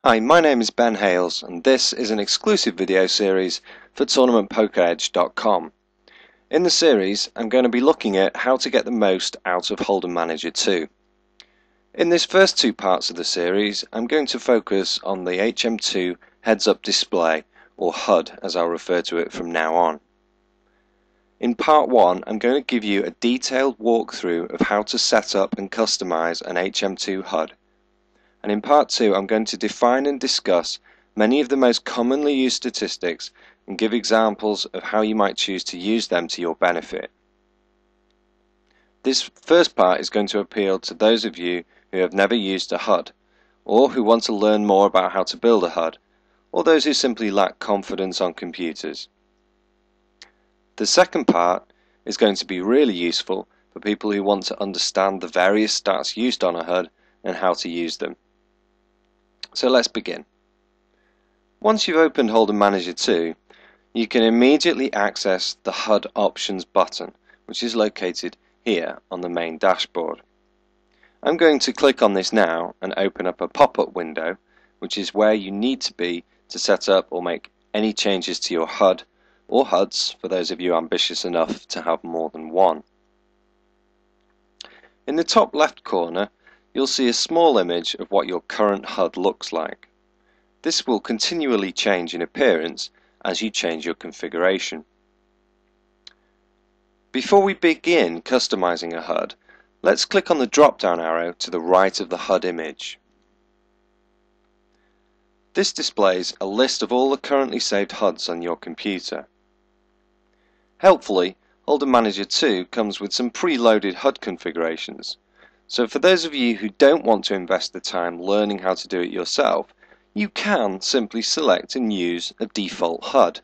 Hi, my name is Ben Hayles and this is an exclusive video series for TournamentPokerEdge.com. In the series I'm going to be looking at how to get the most out of Hold'em Manager 2. In this first two parts of the series I'm going to focus on the HM2 heads-up display, or HUD as I'll refer to it from now on. In part 1 I'm going to give you a detailed walkthrough of how to set up and customize an HM2 HUD. And in part 2 I'm going to define and discuss many of the most commonly used statistics and give examples of how you might choose to use them to your benefit. This first part is going to appeal to those of you who have never used a HUD, or who want to learn more about how to build a HUD, or those who simply lack confidence on computers. The second part is going to be really useful for people who want to understand the various stats used on a HUD and how to use them. So let's begin. Once you've opened Hold'em Manager 2, you can immediately access the Hud Options button, which is located here on the main dashboard. I'm going to click on this now and open up a pop-up window, which is where you need to be to set up or make any changes to your HUD, or HUDs for those of you ambitious enough to have more than one. In the top left corner, you'll see a small image of what your current HUD looks like. This will continually change in appearance as you change your configuration. Before we begin customizing a HUD, let's click on the drop-down arrow to the right of the HUD image. This displays a list of all the currently saved HUDs on your computer. Helpfully, Hold'em Manager 2 comes with some preloaded HUD configurations. So for those of you who don't want to invest the time learning how to do it yourself, you can simply select and use a default HUD.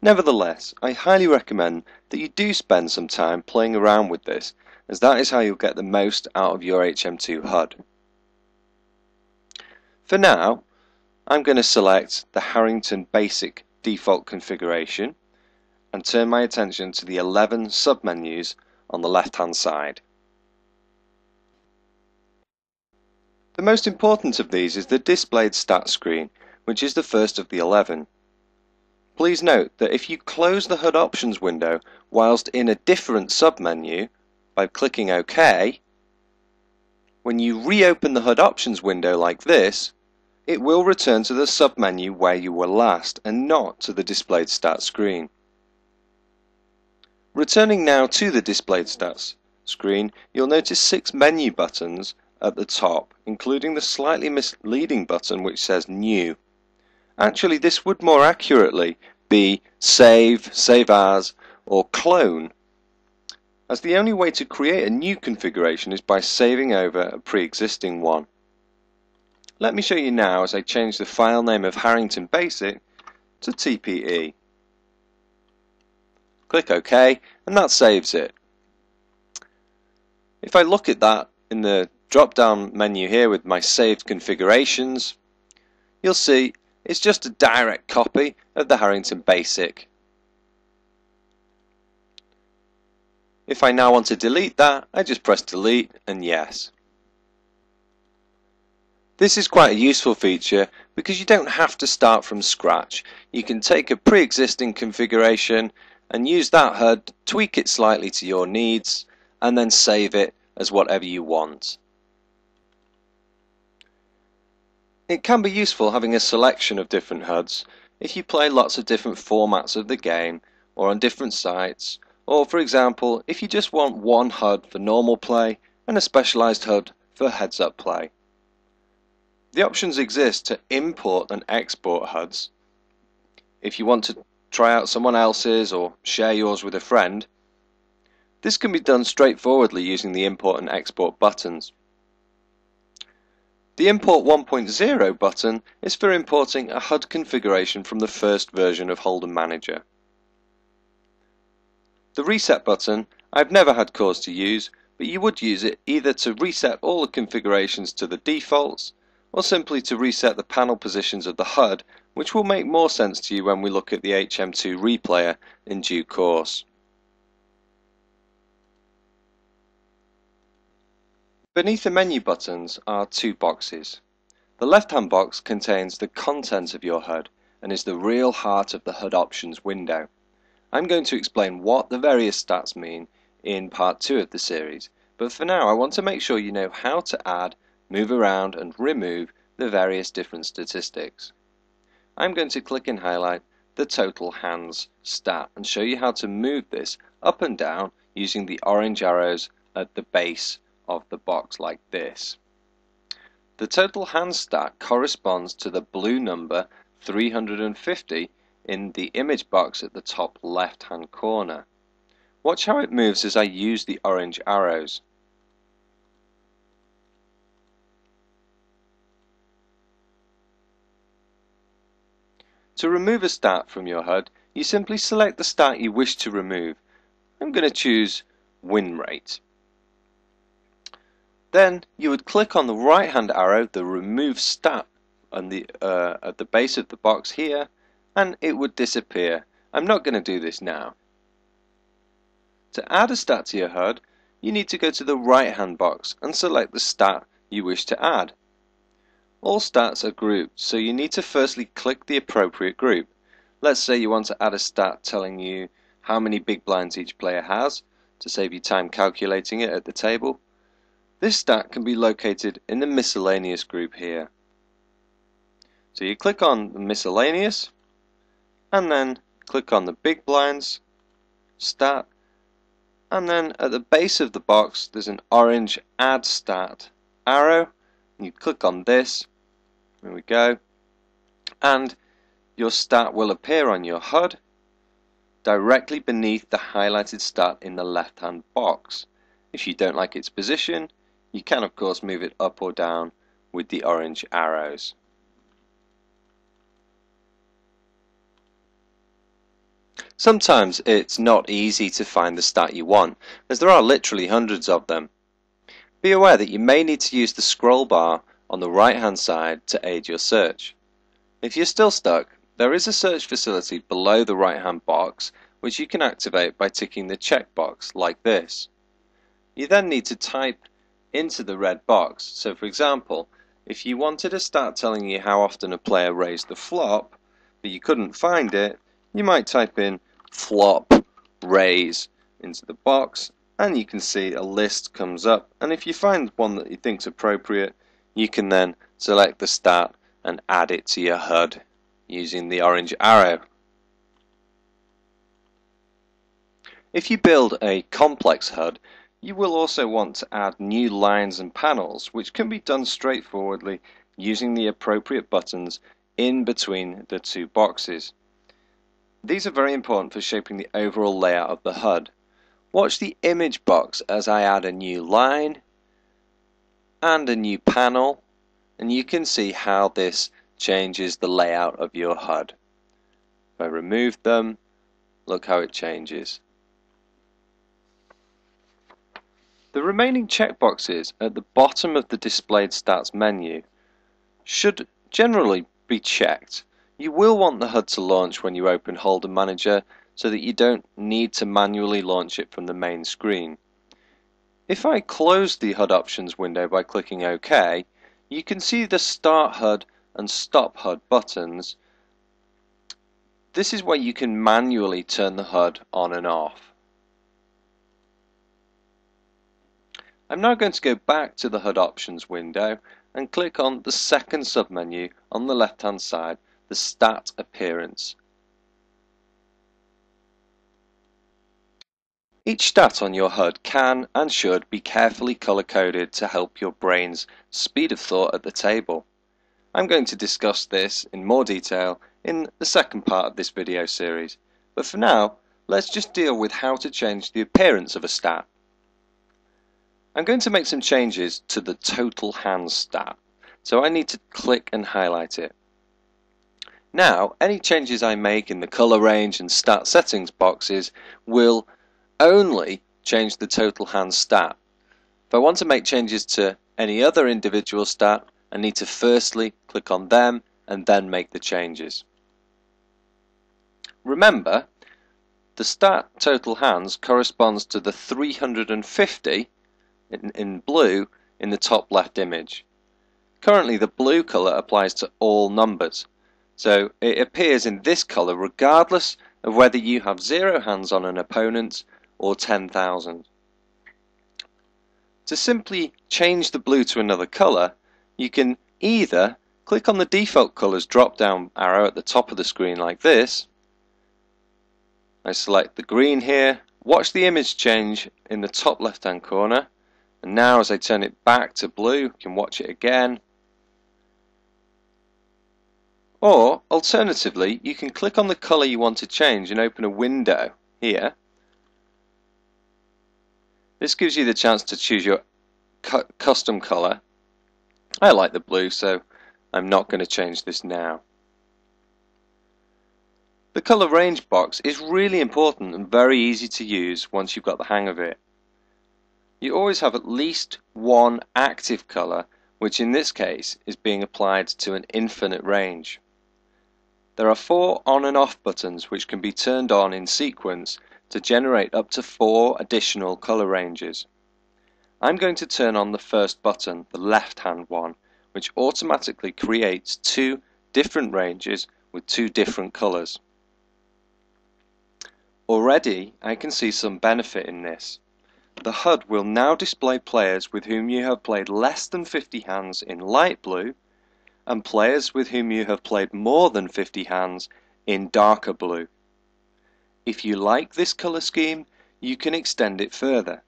Nevertheless, I highly recommend that you do spend some time playing around with this, as that is how you'll get the most out of your HM2 HUD. For now, I'm going to select the Harrington Basic default configuration and turn my attention to the 11 submenus on the left-hand side. The most important of these is the displayed stat screen, which is the first of the 11. Please note that if you close the HUD Options window whilst in a different submenu by clicking OK, when you reopen the HUD Options window like this, it will return to the submenu where you were last and not to the displayed stat screen. Returning now to the displayed stats screen, you'll notice 6 menu buttons at the top, including the slightly misleading button which says New. Actually, this would more accurately be Save, Save As, or Clone, as the only way to create a new configuration is by saving over a pre-existing one. Let me show you now as I change the file name of Harrington Basic to TPE. Click OK, and that saves it. If I look at that in the drop-down menu here with my saved configurations, you'll see it's just a direct copy of the Harrington Basic. If I now want to delete that, I just press delete and yes. This is quite a useful feature because you don't have to start from scratch. You can take a pre-existing configuration and use that HUD, tweak it slightly to your needs, and then save it as whatever you want. It can be useful having a selection of different HUDs if you play lots of different formats of the game or on different sites, or for example if you just want one HUD for normal play and a specialized HUD for heads-up play. The options exist to import and export HUDs. If you want to try out someone else's or share yours with a friend, this can be done straightforwardly using the import and export buttons. The Import 1.0 button is for importing a HUD configuration from the first version of Hold'em Manager. The Reset button I've never had cause to use, but you would use it either to reset all the configurations to the defaults, or simply to reset the panel positions of the HUD, which will make more sense to you when we look at the HM2 Replayer in due course. Beneath the menu buttons are 2 boxes. The left-hand box contains the content of your HUD and is the real heart of the HUD Options window. I'm going to explain what the various stats mean in part 2 of the series, but for now I want to make sure you know how to add, move around and remove the various different statistics. I'm going to click and highlight the total hands stat and show you how to move this up and down using the orange arrows at the base of the box like this. The total hands stat corresponds to the blue number 350 in the image box at the top left hand corner. Watch how it moves as I use the orange arrows. To remove a stat from your HUD, you simply select the stat you wish to remove. I'm going to choose win rate. Then you would click on the right hand arrow, the remove stat, at the base of the box here, and it would disappear. I'm not going to do this now. To add a stat to your HUD, you need to go to the right hand box and select the stat you wish to add. All stats are grouped, so you need to firstly click the appropriate group. Let's say you want to add a stat telling you how many big blinds each player has, to save you time calculating it at the table. This stat can be located in the miscellaneous group here. So you click on the miscellaneous and then click on the big blinds stat, and then at the base of the box there's an orange add stat arrow. You click on this, there we go, and your stat will appear on your HUD directly beneath the highlighted stat in the left hand box. If you don't like its position, you can of course move it up or down with the orange arrows. Sometimes it's not easy to find the stat you want, as there are literally hundreds of them. Be aware that you may need to use the scroll bar on the right hand side to aid your search. If you're still stuck, there is a search facility below the right hand box which you can activate by ticking the checkbox like this. You then need to type into the red box. So for example, if you wanted a stat telling you how often a player raised the flop, but you couldn't find it, you might type in flop raise into the box, and you can see a list comes up, and if you find one that you think is appropriate, you can then select the stat and add it to your HUD using the orange arrow. If you build a complex HUD, you will also want to add new lines and panels, which can be done straightforwardly using the appropriate buttons in between the two boxes. These are very important for shaping the overall layout of the HUD. Watch the image box as I add a new line and a new panel, and you can see how this changes the layout of your HUD. If I remove them, look how it changes. The remaining checkboxes at the bottom of the displayed stats menu should generally be checked. You will want the HUD to launch when you open Holder Manager so that you don't need to manually launch it from the main screen. If I close the HUD Options window by clicking OK, you can see the Start HUD and Stop HUD buttons. This is where you can manually turn the HUD on and off. I'm now going to go back to the HUD Options window and click on the second submenu on the left hand side, the Stat Appearance. Each stat on your HUD can and should be carefully color coded to help your brain's speed of thought at the table. I'm going to discuss this in more detail in the second part of this video series, but for now let's just deal with how to change the appearance of a stat. I'm going to make some changes to the total hands stat, so I need to click and highlight it. Now, any changes I make in the color range and stat settings boxes will only change the total hands stat. If I want to make changes to any other individual stat, I need to firstly click on them and then make the changes. Remember, the stat total hands corresponds to the 350 in blue in the top left image. Currently the blue colour applies to all numbers, so it appears in this colour regardless of whether you have 0 hands on an opponent or 10,000. To simply change the blue to another colour, you can either click on the default colours drop down arrow at the top of the screen like this. I select the green here, watch the image change in the top left hand corner, and now as I turn it back to blue you can watch it again. Or alternatively, you can click on the colour you want to change and open a window here. This gives you the chance to choose your custom colour. I like the blue, so I'm not going to change this now. The colour range box is really important and very easy to use once you've got the hang of it. You always have at least one active colour, which in this case is being applied to an infinite range. There are 4 on and off buttons which can be turned on in sequence to generate up to 4 additional colour ranges. I'm going to turn on the first button, the left hand one, which automatically creates 2 different ranges with 2 different colours. Already I can see some benefit in this. The HUD will now display players with whom you have played less than 50 hands in light blue and players with whom you have played more than 50 hands in darker blue. If you like this colour scheme, you can extend it further.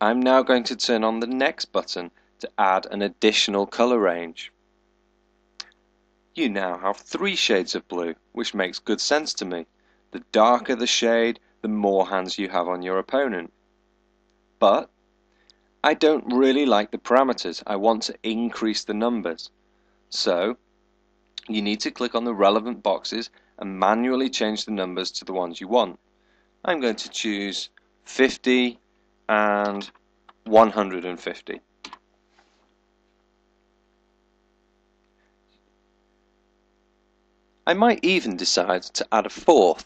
I'm now going to turn on the next button to add an additional colour range. You now have 3 shades of blue, which makes good sense to me. The darker the shade, the more hands you have on your opponent. But I don't really like the parameters. I want to increase the numbers. So you need to click on the relevant boxes and manually change the numbers to the ones you want. I'm going to choose 50 and 150. I might even decide to add a 4th.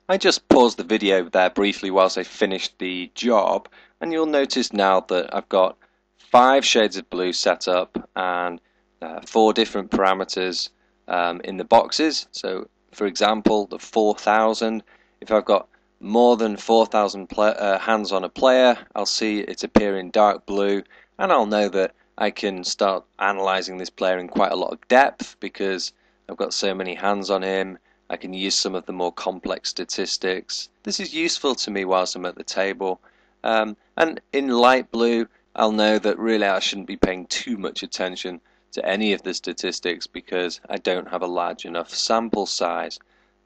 I just paused the video there briefly whilst I finished the job, and you'll notice now that I've got 5 shades of blue set up and 4 different parameters in the boxes. So for example, the 4,000, if I've got more than 4,000 hands on a player, I'll see it appear in dark blue, and I'll know that I can start analysing this player in quite a lot of depth because I've got so many hands on him. I can use some of the more complex statistics. This is useful to me whilst I'm at the table. And in light blue, I'll know that really I shouldn't be paying too much attention to any of the statistics because I don't have a large enough sample size.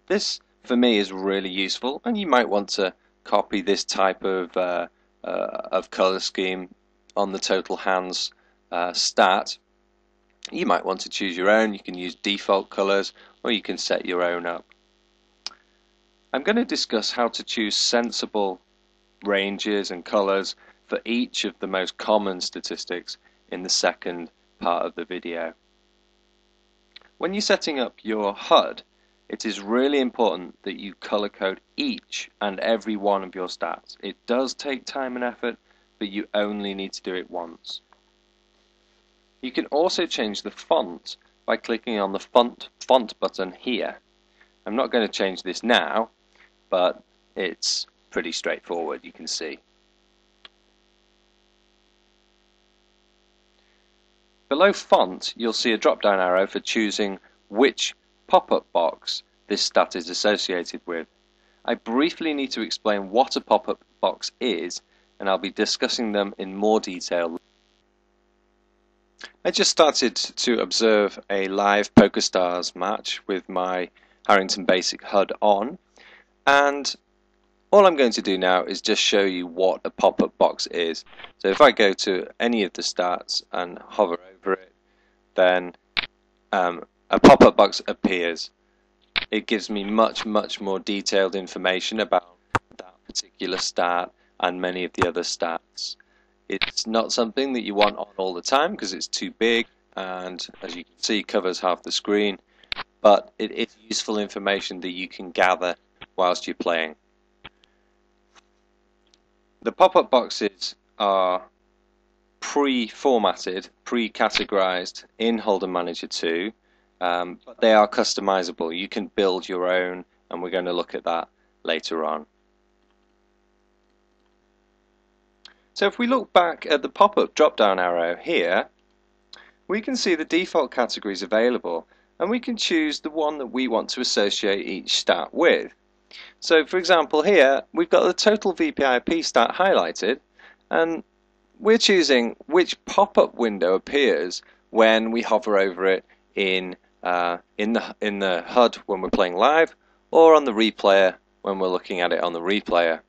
This, for me, is really useful, and you might want to copy this type of colour scheme on the total hands stat. You might want to choose your own. You can use default colours or you can set your own up. I'm going to discuss how to choose sensible ranges and colours for each of the most common statistics in the second part of the video. When you're setting up your HUD, it is really important that you colour code each and every one of your stats. It does take time and effort, but you only need to do it once. You can also change the font by clicking on the font button here. I'm not going to change this now, but it's pretty straightforward, you can see. Below font, you'll see a drop-down arrow for choosing which pop-up box this stat is associated with. I briefly need to explain what a pop-up box is, and I'll be discussing them in more detail. I just started to observe a live Pokerstars match with my Harrington Basic HUD on, and all I'm going to do now is just show you what a pop-up box is. So if I go to any of the stats and hover over it, then a pop-up box appears. It gives me much more detailed information about that particular stat and many of the other stats. It's not something that you want on all the time because it's too big, and as you can see covers half the screen, but it is useful information that you can gather whilst you're playing. The pop-up boxes are pre-formatted, pre-categorized in Holder Manager 2, but they are customizable. You can build your own, and we're going to look at that later on. So if we look back at the pop-up drop-down arrow here, we can see the default categories available, and we can choose the one that we want to associate each stat with. So for example here, we've got the total VPIP stat highlighted, and we're choosing which pop-up window appears when we hover over it in the HUD when we're playing live, or on the replayer when we're looking at it on the replayer.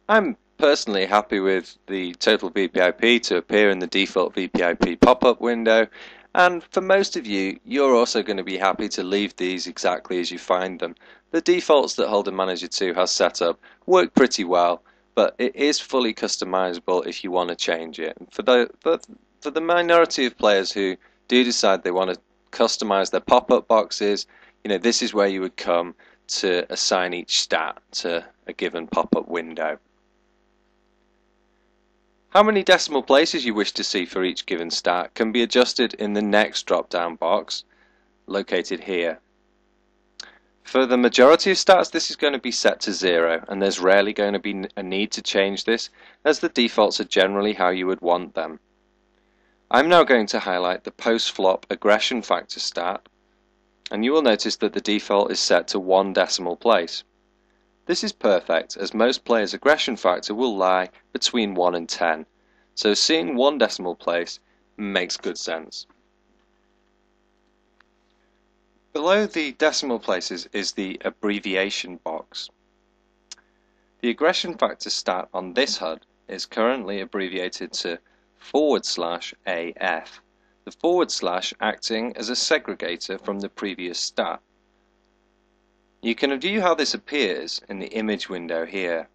I'm personally happy with the total VPIP to appear in the default VPIP pop-up window, and for most of you, you're also going to be happy to leave these exactly as you find them. The defaults that Holder Manager 2 has set up work pretty well, but it is fully customizable if you want to change it. For the minority of players who do decide they want to customize their pop-up boxes, this is where you would come to assign each stat to a given pop-up window. How many decimal places you wish to see for each given stat can be adjusted in the next drop-down box located here. For the majority of stats, this is going to be set to 0, and there's rarely going to be a need to change this, as the defaults are generally how you would want them. I'm now going to highlight the post-flop aggression factor stat, and you will notice that the default is set to 1 decimal place. This is perfect, as most players' aggression factor will lie between 1 and 10, so seeing 1 decimal place makes good sense. Below the decimal places is the abbreviation box. The aggression factor stat on this HUD is currently abbreviated to /AF, the / acting as a segregator from the previous stat. You can view how this appears in the image window here.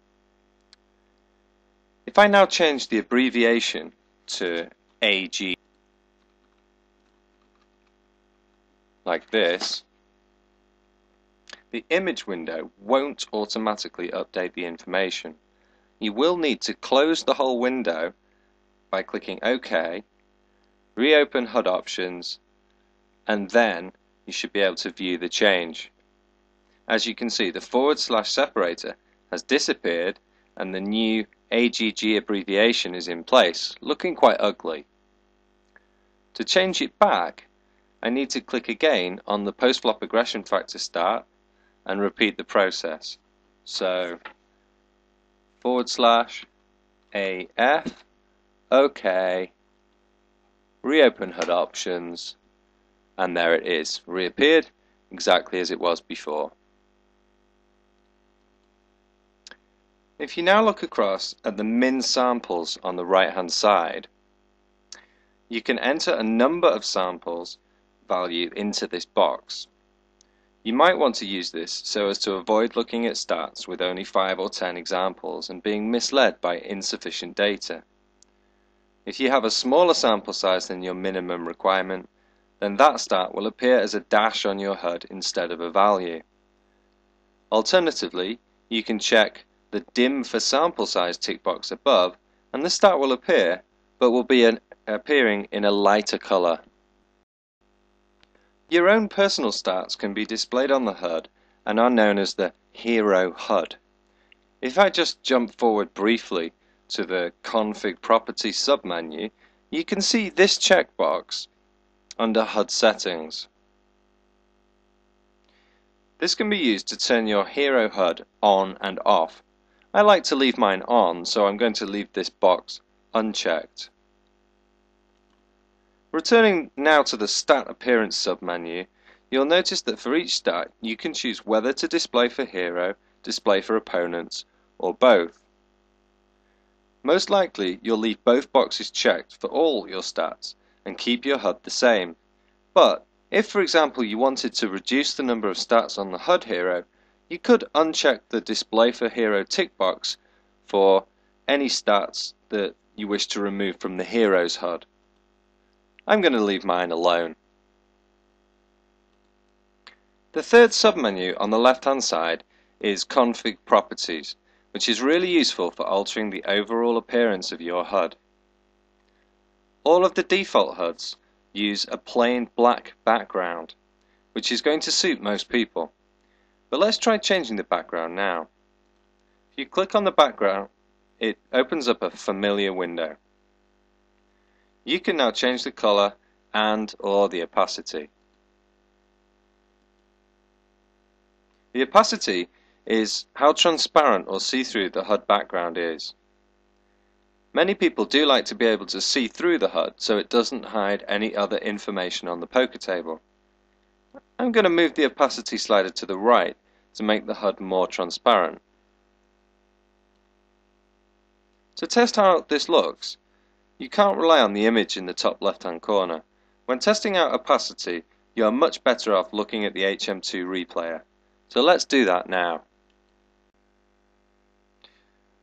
If I now change the abbreviation to AG like this, the image window won't automatically update the information. You will need to close the whole window by clicking OK, reopen Hud Options, and then you should be able to view the change. As you can see, the / separator has disappeared and the new AGG abbreviation is in place, looking quite ugly. To change it back, I need to click again on the post-flop aggression factor start and repeat the process. So /AF, OK, reopen HUD Options, and there it is, reappeared exactly as it was before. If you now look across at the min samples on the right hand side, you can enter a number of samples value into this box. You might want to use this so as to avoid looking at stats with only 5 or 10 examples and being misled by insufficient data. If you have a smaller sample size than your minimum requirement, then that stat will appear as a dash on your HUD instead of a value. Alternatively, you can check the dim for sample size tick box above, and the stat will appear, but will be appearing in a lighter color. Your own personal stats can be displayed on the HUD and are known as the Hero HUD. If I just jump forward briefly to the Config Properties submenu, you can see this checkbox under Hud Settings. This can be used to turn your Hero HUD on and off. I like to leave mine on, so I'm going to leave this box unchecked. Returning now to the Stat Appearance submenu, you'll notice that for each stat you can choose whether to display for hero, display for opponents, or both. Most likely you'll leave both boxes checked for all your stats and keep your HUD the same. But if, for example, you wanted to reduce the number of stats on the HUD hero, you could uncheck the Display for Hero tick box for any stats that you wish to remove from the hero's HUD. I'm going to leave mine alone. The third submenu on the left-hand side is Config Properties, which is really useful for altering the overall appearance of your HUD. All of the default HUDs use a plain black background, which is going to suit most people. But let's try changing the background now. If you click on the background, it opens up a familiar window. You can now change the color and/or the opacity. The opacity is how transparent or see-through the HUD background is. Many people do like to be able to see through the HUD so it doesn't hide any other information on the poker table. I'm going to move the opacity slider to the right to make the HUD more transparent. To test how this looks, you can't rely on the image in the top left-hand corner. When testing out opacity, you are much better off looking at the HM2 replayer. So let's do that now.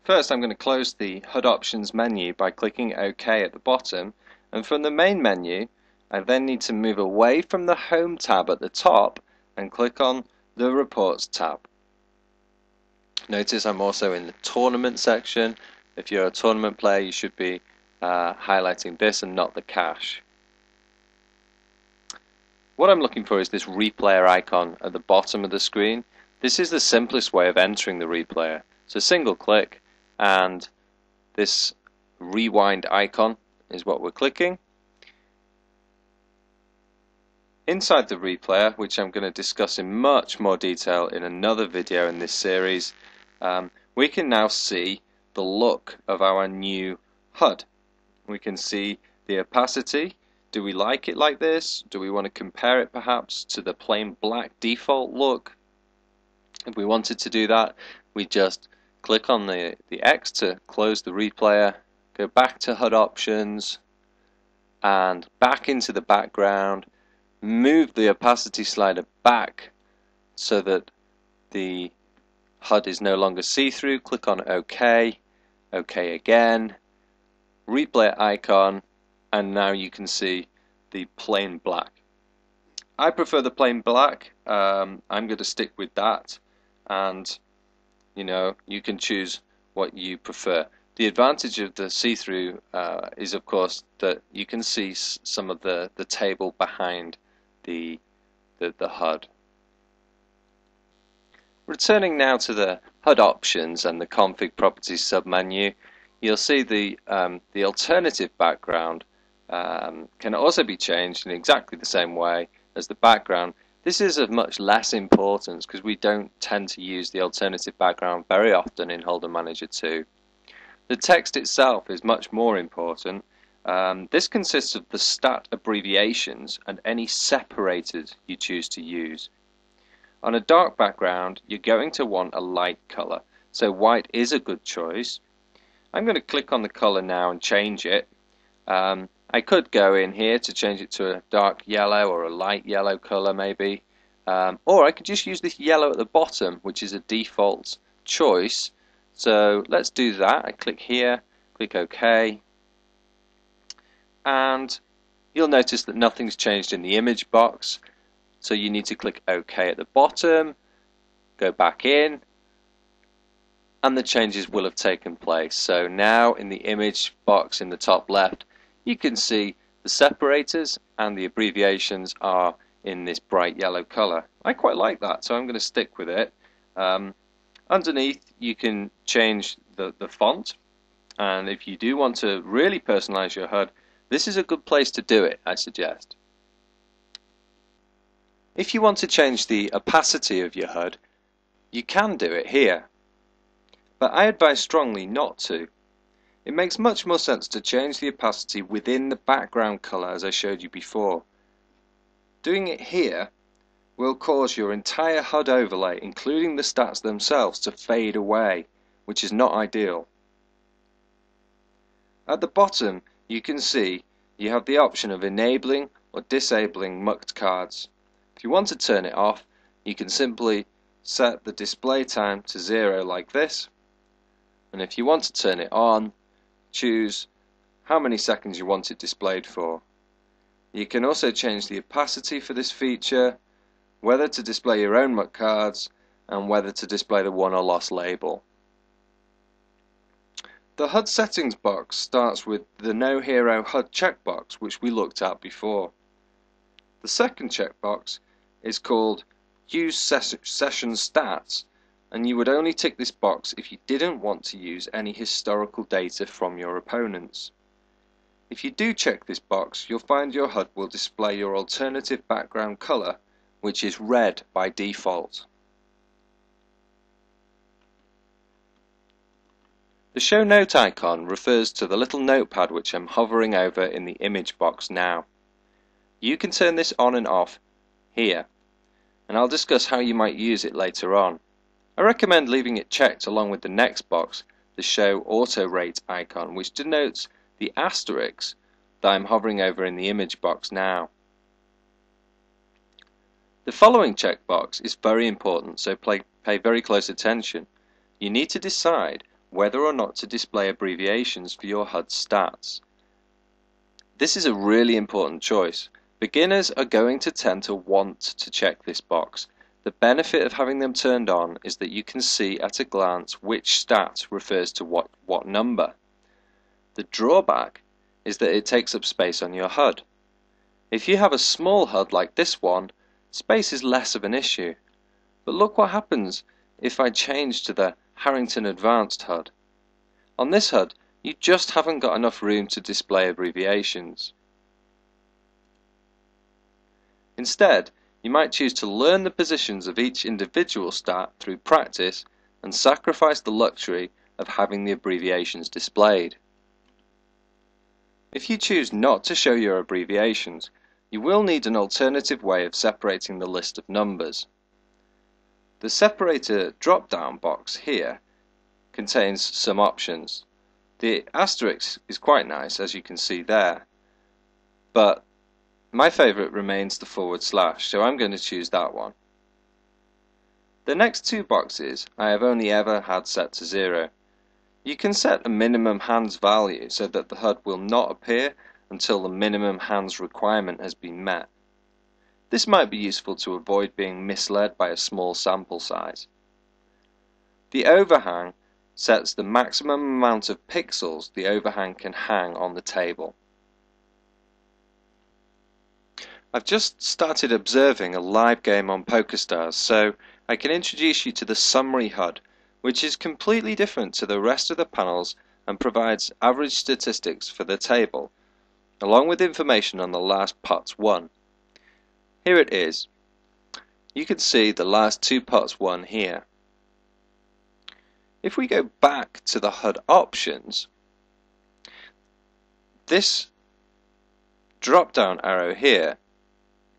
First, I'm going to close the Hud Options menu by clicking OK at the bottom, and from the main menu, I then need to move away from the Home tab at the top and click on the Reports tab. Notice I'm also in the Tournament section. If you're a tournament player, you should be highlighting this and not the cash. What I'm looking for is this replayer icon at the bottom of the screen. This is the simplest way of entering the replayer. So single click, and this rewind icon is what we're clicking. Inside the replayer, which I'm going to discuss in much more detail in another video in this series, we can now see the look of our new HUD. We can see the opacity. Do we like it like this? Do we want to compare it perhaps to the plain black default look? If we wanted to do that, we just click on the X to close the replayer, go back to HUD Options and back into the background, move the opacity slider back so that the HUD is no longer see-through, click on OK, OK again, replayer icon, and now you can see the plain black. I prefer the plain black. I'm going to stick with that, and you can choose what you prefer. The advantage of the see-through is of course that you can see some of the table behind the HUD. Returning now to the HUD Options and the Config Properties submenu, you'll see the alternative background can also be changed in exactly the same way as the background. This is of much less importance because we don't tend to use the alternative background very often in Hold'em Manager 2. The text itself is much more important. This consists of the stat abbreviations and any separators you choose to use. On a dark background, you're going to want a light color, so white is a good choice. I'm going to click on the color now and change it. I could go in here to change it to a dark yellow or a light yellow color maybe, or I could just use this yellow at the bottom, which is a default choice. So let's do that. I click here, click OK, and you'll notice that nothing's changed in the image box. So you need to click OK at the bottom, go back in, and the changes will have taken place. So now in the image box in the top left, you can see the separators and the abbreviations are in this bright yellow color. I quite like that, so I'm going to stick with it. Underneath, you can change the font, and if you do want to really personalize your HUD, this is a good place to do it, I suggest. If you want to change the opacity of your HUD, you can do it here, but I advise strongly not to. It makes much more sense to change the opacity within the background color as I showed you before. Doing it here will cause your entire HUD overlay, including the stats themselves, to fade away, which is not ideal. At the bottom, you can see you have the option of enabling or disabling mucked cards. If you want to turn it off, you can simply set the display time to 0 like this, and if you want to turn it on, choose how many seconds you want it displayed for. You can also change the opacity for this feature, whether to display your own muck cards, and whether to display the won or lost label. The HUD Settings box starts with the No Hero HUD checkbox, which we looked at before. The second checkbox is called Use Session Stats, and you would only tick this box if you didn't want to use any historical data from your opponents. If you do check this box, you'll find your HUD will display your alternative background color, which is red by default. The Show Note icon refers to the little notepad which I'm hovering over in the image box now. You can turn this on and off here, and I'll discuss how you might use it later on. I recommend leaving it checked along with the next box, the Show Auto Rate icon, which denotes the asterisk that I'm hovering over in the image box now. The following checkbox is very important, so pay very close attention. You need to decide whether or not to display abbreviations for your HUD stats. This is a really important choice. Beginners are going to tend to want to check this box. The benefit of having them turned on is that you can see at a glance which stat refers to what number. The drawback is that it takes up space on your HUD. If you have a small HUD like this one, space is less of an issue. But look what happens if I change to the Harrington Advanced HUD. On this HUD, you just haven't got enough room to display abbreviations. Instead, you might choose to learn the positions of each individual stat through practice and sacrifice the luxury of having the abbreviations displayed. If you choose not to show your abbreviations, you will need an alternative way of separating the list of numbers. The separator drop-down box here contains some options. The asterisk is quite nice, as you can see there, but my favourite remains the /, so I'm going to choose that one. The next two boxes I have only ever had set to 0. You can set a minimum hands value so that the HUD will not appear until the minimum hands requirement has been met. This might be useful to avoid being misled by a small sample size. The overhang sets the maximum amount of pixels the overhang can hang on the table. I've just started observing a live game on Pokerstars, so I can introduce you to the Summary HUD, which is completely different to the rest of the panels and provides average statistics for the table, along with information on the last pots won. Here it is. You can see the last 2 pots won here. If we go back to the Hud Options, this drop-down arrow here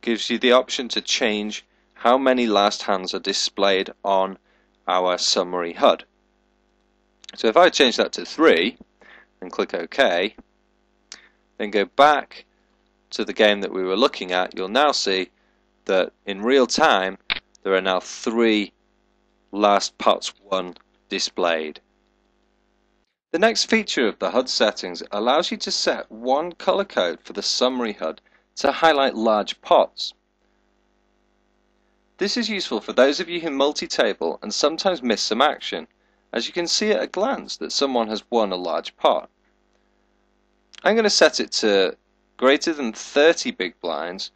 gives you the option to change how many last hands are displayed on our summary HUD. So if I change that to 3 and click OK, then go back to the game that we were looking at, you'll now see that in real time there are now 3 last pots won displayed. The next feature of the HUD settings allows you to set one color code for the summary HUD to highlight large pots. This is useful for those of you who multi-table and sometimes miss some action, as you can see at a glance that someone has won a large pot. I'm going to set it to greater than 30 big blinds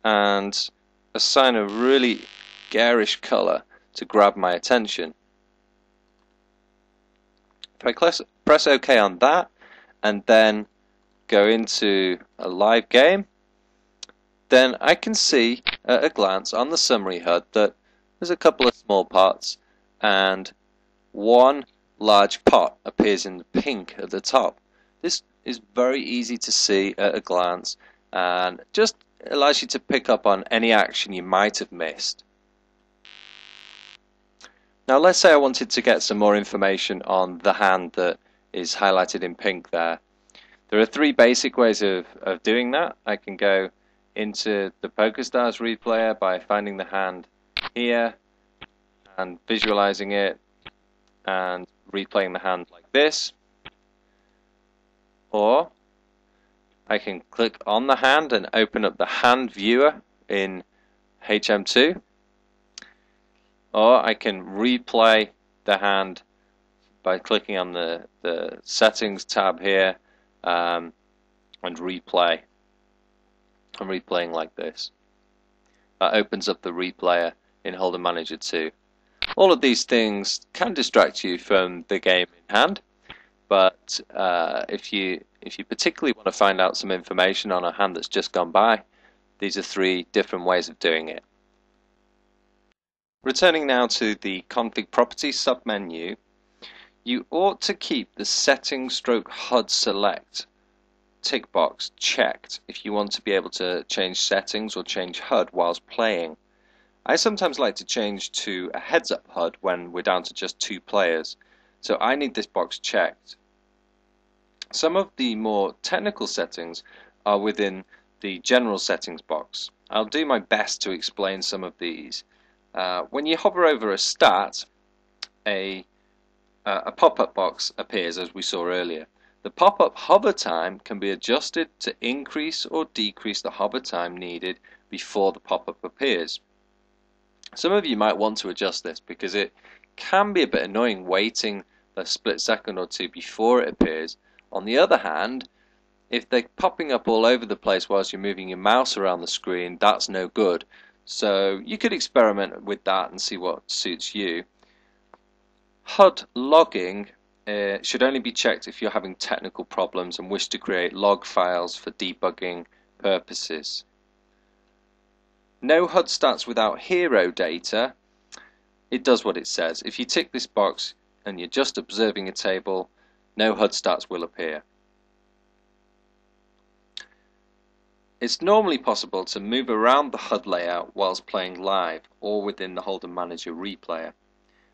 and assign a really garish color to grab my attention. If I press OK on that and then go into a live game, then I can see at a glance on the summary HUD that there's a couple of small pots and one large pot appears in the pink at the top. This is very easy to see at a glance and just allows you to pick up on any action you might have missed. Now let's say I wanted to get some more information on the hand that is highlighted in pink there. There are 3 basic ways of doing that. I can go into the Pokerstars Replayer by finding the hand here and visualizing it and replaying the hand like this, or I can click on the hand and open up the hand viewer in HM2, or I can replay the hand by clicking on the Settings tab here and Replay. I'm replaying like this. That opens up the replayer in Holder Manager 2. All of these things can distract you from the game in hand, but if you particularly want to find out some information on a hand that's just gone by, these are 3 different ways of doing it. Returning now to the Config Properties submenu, you ought to keep the Settings/HUD Select tick box checked if you want to be able to change settings or change HUD whilst playing. I sometimes like to change to a heads-up HUD when we're down to just 2 players, so I need this box checked. Some of the more technical settings are within the General Settings box. I'll do my best to explain some of these. When you hover over a stat, a pop-up box appears, as we saw earlier. The pop-up hover time can be adjusted to increase or decrease the hover time needed before the pop-up appears. Some of you might want to adjust this because it can be a bit annoying waiting a split second or 2 before it appears. On the other hand, if they're popping up all over the place whilst you're moving your mouse around the screen, that's no good. So you could experiment with that and see what suits you. HUD logging should only be checked if you're having technical problems and wish to create log files for debugging purposes. No HUD stats without hero data. It does what it says. If you tick this box and you're just observing a table, no HUD stats will appear. It's normally possible to move around the HUD layout whilst playing live or within the Holder Manager replayer,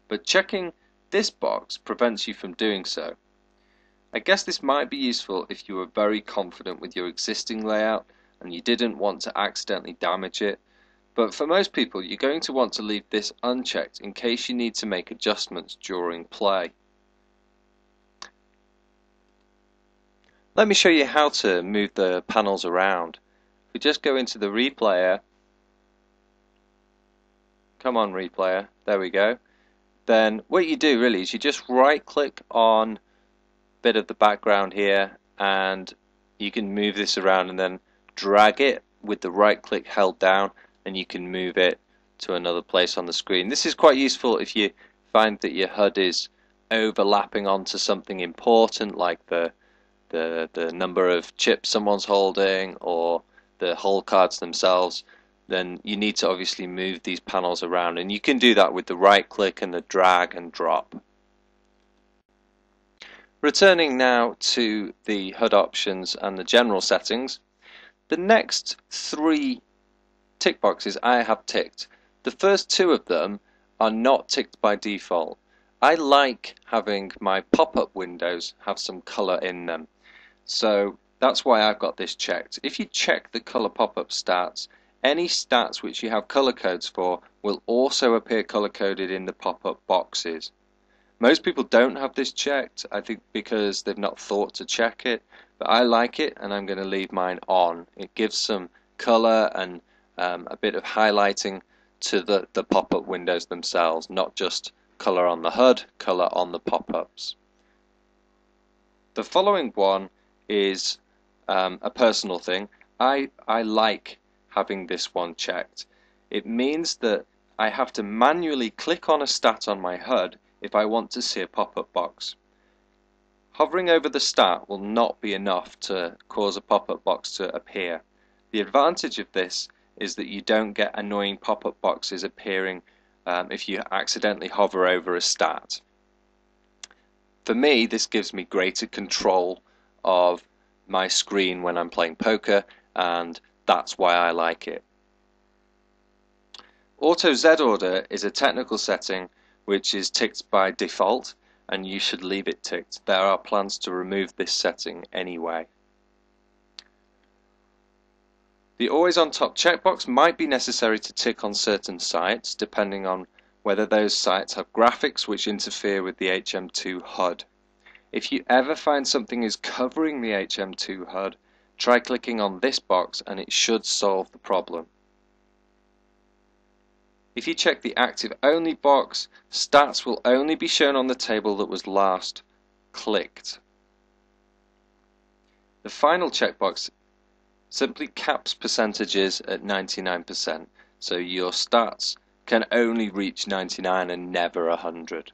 but checking this box prevents you from doing so. I guess this might be useful if you were very confident with your existing layout and you didn't want to accidentally damage it, but for most people you're going to want to leave this unchecked in case you need to make adjustments during play. Let me show you how to move the panels around. If we just go into the replayer, come on replayer, there we go. Then what you do really is you just right click on a bit of the background here and you can move this around and then drag it with the right click held down and you can move it to another place on the screen. This is quite useful if you find that your HUD is overlapping onto something important like the number of chips someone's holding or the hole cards themselves. Then you need to obviously move these panels around, and you can do that with the right click and the drag and drop. Returning now to the HUD options and the general settings, the next 3 tick boxes I have ticked. The first 2 of them are not ticked by default. I like having my pop-up windows have some color in them, so that's why I've got this checked. If you check the color pop-up stats, any stats which you have color codes for will also appear color coded in the pop-up boxes. Most people don't have this checked, I think because they've not thought to check it, but I like it and I'm going to leave mine on. It gives some color and a bit of highlighting to the pop-up windows themselves, not just color on the HUD, color on the pop-ups. The following one is a personal thing. I like having this one checked. It means that I have to manually click on a stat on my HUD if I want to see a pop-up box. Hovering over the stat will not be enough to cause a pop-up box to appear. The advantage of this is that you don't get annoying pop-up boxes appearing if you accidentally hover over a stat. For me, this gives me greater control of my screen when I'm playing poker, and that's why I like it. Auto Z order is a technical setting which is ticked by default, and you should leave it ticked. There are plans to remove this setting anyway. The always on top checkbox might be necessary to tick on certain sites, depending on whether those sites have graphics which interfere with the HM2 HUD. If you ever find something is covering the HM2 HUD, try clicking on this box and it should solve the problem. If you check the active only box, stats will only be shown on the table that was last clicked. The final checkbox simply caps percentages at 99%, so your stats can only reach 99 and never 100.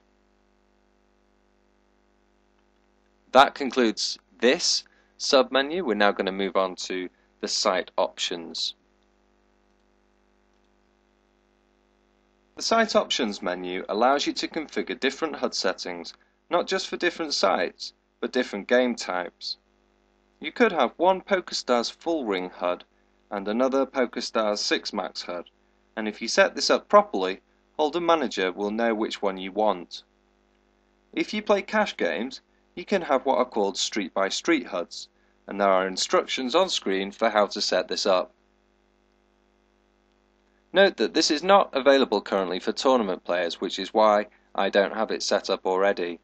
That concludes this submenu. We're now going to move on to the site options. The Site Options menu allows you to configure different HUD settings, not just for different sites, but different game types. You could have one Pokerstars full ring HUD and another Pokerstars 6 max HUD, and if you set this up properly, Hud Manager will know which one you want. If you play cash games, you can have what are called street by street HUDs, and there are instructions on screen for how to set this up. Note that this is not available currently for tournament players, which is why I don't have it set up already.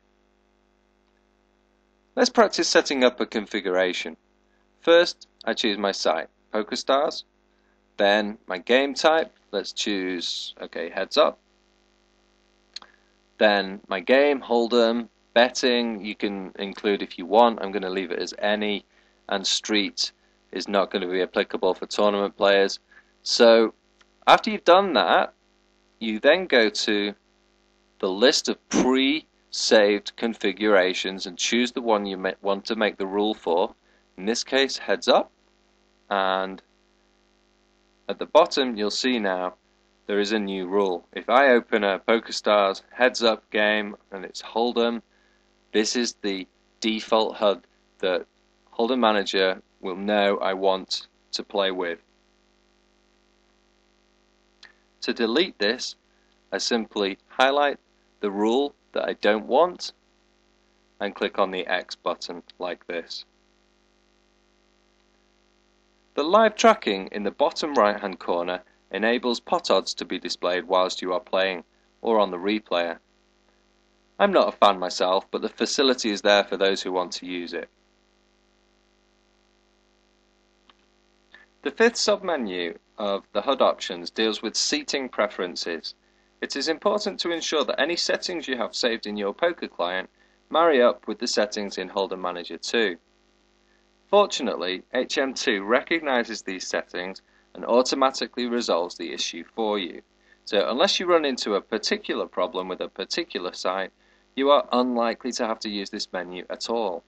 Let's practice setting up a configuration. First, I choose my site, Pokerstars. Then my game type, let's choose, heads up. Then my game, hold'em, betting, you can include if you want. I'm going to leave it as any, and street is not going to be applicable for tournament players. So after you've done that, you then go to the list of pre-saved configurations and choose the one you want to make the rule for. In this case, heads up, and at the bottom you'll see now there is a new rule. If I open a Pokerstars heads up game and it's hold'em, this is the default HUD that Hud Manager will know I want to play with. To delete this, I simply highlight the rule that I don't want and click on the X button like this. The live tracking in the bottom right hand corner enables pot odds to be displayed whilst you are playing or on the replayer. I'm not a fan myself, but the facility is there for those who want to use it. The fifth submenu of the HUD options deals with seating preferences. It is important to ensure that any settings you have saved in your poker client marry up with the settings in Hud Manager 2. Fortunately, HM2 recognizes these settings and automatically resolves the issue for you. So unless you run into a particular problem with a particular site, you are unlikely to have to use this menu at all.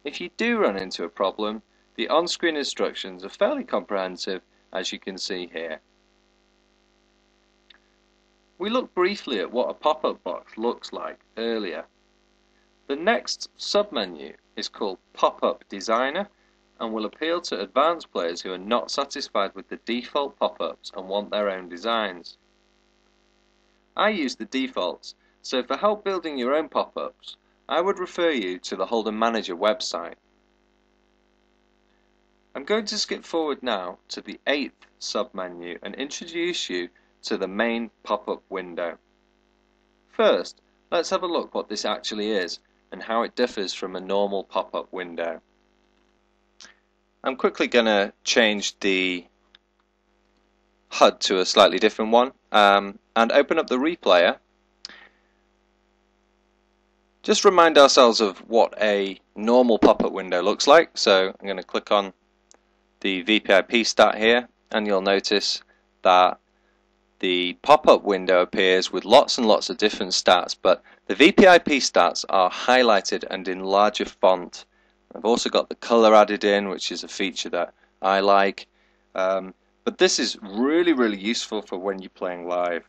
If you do run into a problem, the on-screen instructions are fairly comprehensive, as you can see here. We looked briefly at what a pop-up box looks like earlier. The next submenu is called Pop-up Designer and will appeal to advanced players who are not satisfied with the default pop-ups and want their own designs. I use the defaults, so for help building your own pop-ups, I would refer you to the Hud Manager website. I'm going to skip forward now to the 8th submenu and introduce you to the main pop-up window. First, let's have a look what this actually is and how it differs from a normal pop-up window. I'm quickly going to change the HUD to a slightly different one and open up the replayer. Just remind ourselves of what a normal pop-up window looks like. So I'm going to click on the VPIP stat here, and you'll notice that the pop-up window appears with lots and lots of different stats, but the VPIP stats are highlighted and in larger font. I've also got the color added in, which is a feature that I like, but this is really useful for when you're playing live.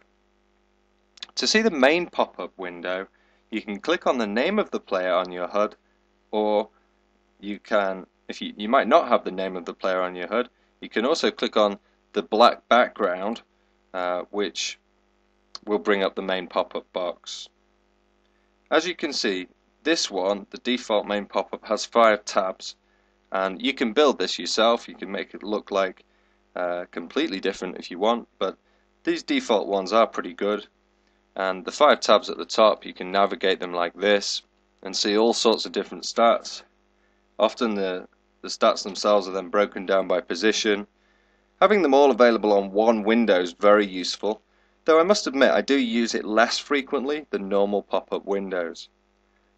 To see the main pop-up window, you can click on the name of the player on your HUD, or you can, if you might not have the name of the player on your HUD, you can also click on the black background, which will bring up the main pop-up box. As you can see, this one, the default main pop-up, has 5 tabs, and you can build this yourself. You can make it look like completely different if you want, but these default ones are pretty good. And the 5 tabs at the top, you can navigate them like this and see all sorts of different stats. Often the stats themselves are then broken down by position. Having them all available on one window is very useful. though I must admit I do use it less frequently than normal pop-up windows.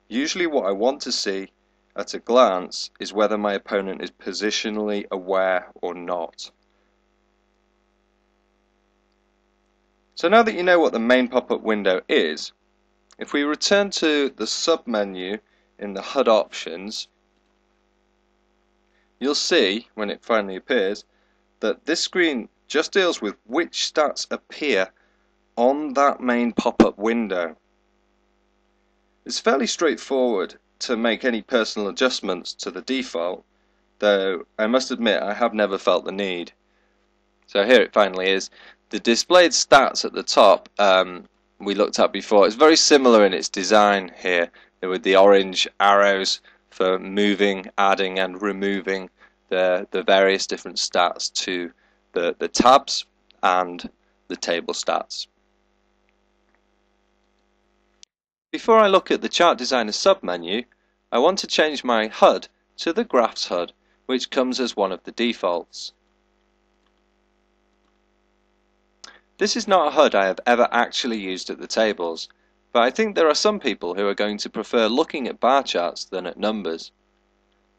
Usually what I want to see at a glance is whether my opponent is positionally aware or not. So now that you know what the main pop-up window is, if we return to the sub-menu in the Hud Options, you'll see, when it finally appears, that this screen just deals with which stats appear on that main pop-up window. It's fairly straightforward to make any personal adjustments to the default, though I must admit I have never felt the need. So here it finally is. The displayed stats at the top we looked at before. It's very similar in its design here, with the orange arrows for moving, adding and removing the various different stats to the tabs and the table stats. Before I look at the Chart Designer submenu, I want to change my HUD to the Graphs HUD, which comes as one of the defaults. This is not a HUD I have ever actually used at the tables, but I think there are some people who are going to prefer looking at bar charts than at numbers.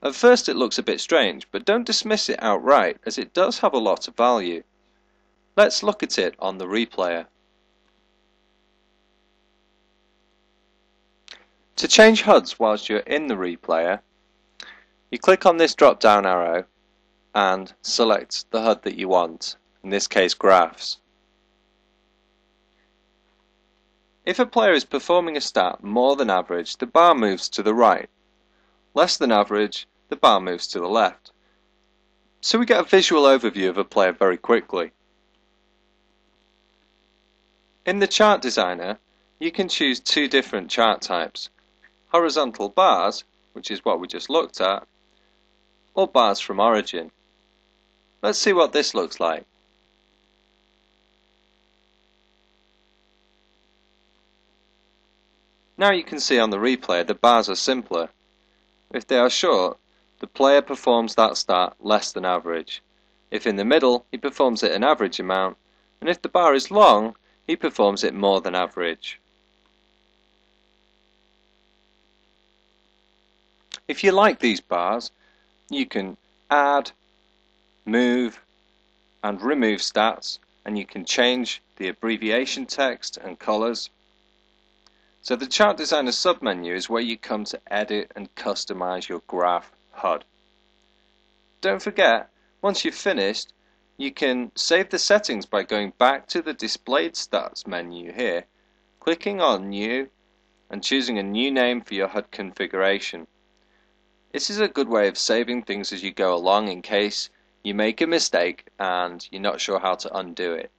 At first it looks a bit strange, but don't dismiss it outright, as it does have a lot of value. Let's look at it on the replayer. To change HUDs whilst you're in the replayer, you click on this drop down arrow and select the HUD that you want, in this case Graphs. If a player is performing a stat more than average, the bar moves to the right. Less than average, the bar moves to the left. So we get a visual overview of a player very quickly. In the Chart Designer, you can choose two different chart types: horizontal bars, which is what we just looked at, or bars from origin. Let's see what this looks like. Now you can see on the replay the bars are simpler. If they are short, the player performs that stat less than average. If in the middle, he performs it an average amount, and if the bar is long, he performs it more than average. If you like these bars, you can add, move, and remove stats, and you can change the abbreviation text and colors. So the Chart Designer submenu is where you come to edit and customize your graph HUD. Don't forget, once you've finished, you can save the settings by going back to the Displayed Stats menu here, clicking on New, and choosing a new name for your HUD configuration. This is a good way of saving things as you go along in case you make a mistake and you're not sure how to undo it.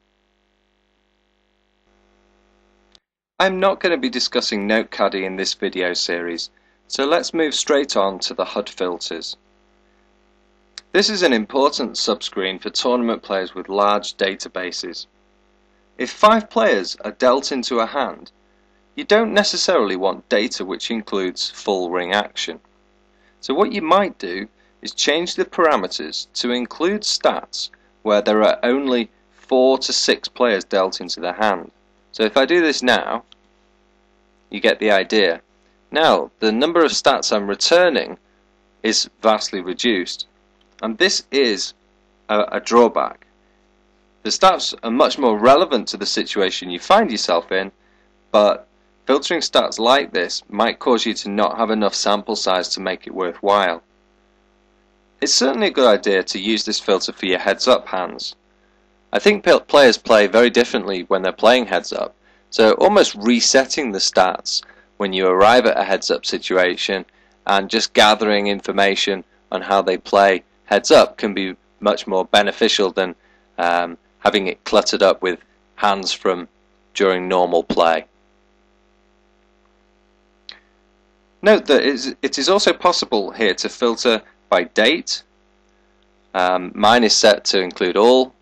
I'm not going to be discussing NoteCADDY in this video series, so let's move straight on to the Hud Filters. This is an important subscreen for tournament players with large databases. If 5 players are dealt into a hand, you don't necessarily want data which includes full ring action. So what you might do is change the parameters to include stats where there are only 4 to 6 players dealt into the hand. So if I do this now, you get the idea. Now the number of stats I'm returning is vastly reduced, and this is a drawback. The stats are much more relevant to the situation you find yourself in, but filtering stats like this might cause you to not have enough sample size to make it worthwhile. It's certainly a good idea to use this filter for your heads up hands. I think players play very differently when they're playing heads up, so almost resetting the stats when you arrive at a heads up situation and just gathering information on how they play heads up can be much more beneficial than having it cluttered up with hands from during normal play. Note that it is also possible here to filter by date. Mine is set to include all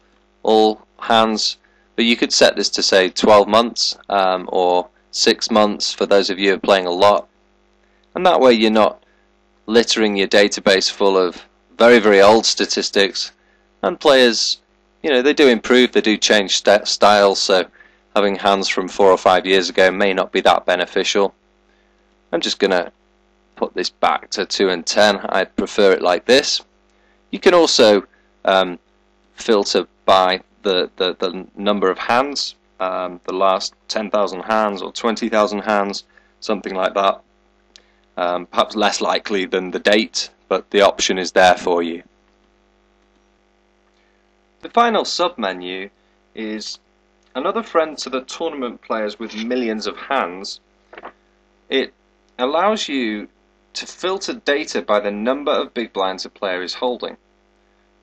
hands, but you could set this to say 12 months or 6 months for those of you who are playing a lot, and that way you're not littering your database full of very old statistics. And players, you know, they do improve, they do change styles, so having hands from 4 or 5 years ago may not be that beneficial. I'm just going to put this back to 2 and 10. I prefer it like this. You can also filter by the number of hands, the last 10,000 hands or 20,000 hands, something like that. Perhaps less likely than the date, but the option is there for you. The final submenu is another friend to the tournament players with millions of hands. It allows you to filter data by the number of big blinds a player is holding.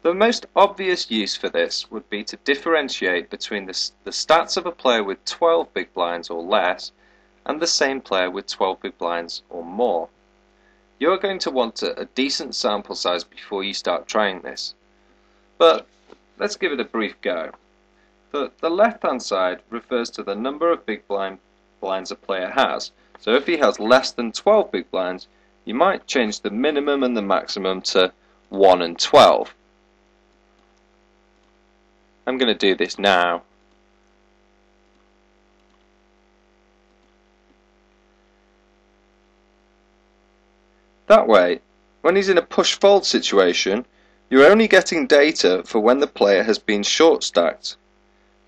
The most obvious use for this would be to differentiate between the stats of a player with 12 big blinds or less and the same player with 12 big blinds or more. You are going to want a decent sample size before you start trying this. But let's give it a brief go. The left-hand side refers to the number of big blinds a player has. So if he has less than 12 big blinds, you might change the minimum and the maximum to 1 and 12. I'm going to do this now. That way, when he's in a push-fold situation, you're only getting data for when the player has been short-stacked.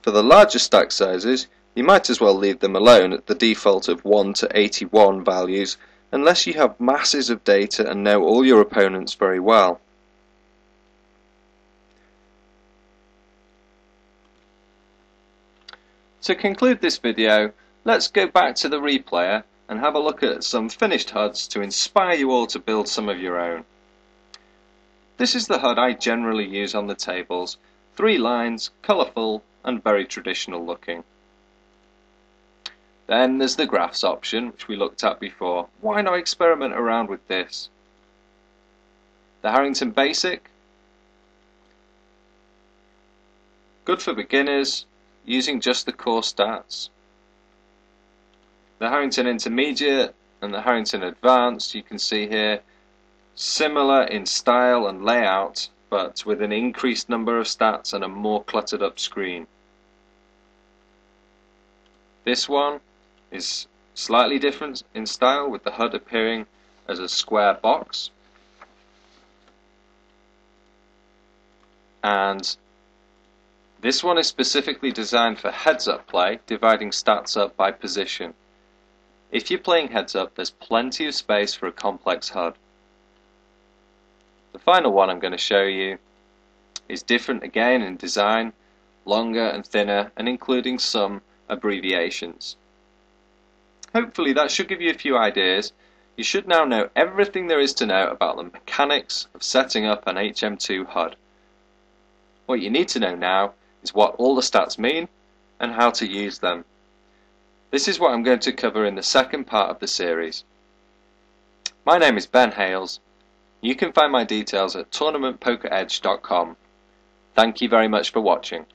For the larger stack sizes, you might as well leave them alone at the default of 1 to 81 values, unless you have masses of data and know all your opponents very well. To conclude this video, let's go back to the replayer and have a look at some finished HUDs to inspire you all to build some of your own. This is the HUD I generally use on the tables. 3 lines, colourful and very traditional looking. Then there's the graphs option, which we looked at before. Why not experiment around with this? The Harrington Basic, good for beginners, using just the core stats. The Harrington Intermediate and the Harrington Advanced, you can see here, similar in style and layout, but with an increased number of stats and a more cluttered up screen. This one is slightly different in style, with the HUD appearing as a square box. And this one is specifically designed for heads-up play, dividing stats up by position. If you're playing heads-up, there's plenty of space for a complex HUD. The final one I'm going to show you is different again in design, longer and thinner, and including some abbreviations. Hopefully that should give you a few ideas. You should now know everything there is to know about the mechanics of setting up an HM2 HUD. What you need to know now is what all the stats mean and how to use them. This is what I'm going to cover in the second part of the series. My name is Ben Hayles. You can find my details at tournamentpokeredge.com. Thank you very much for watching.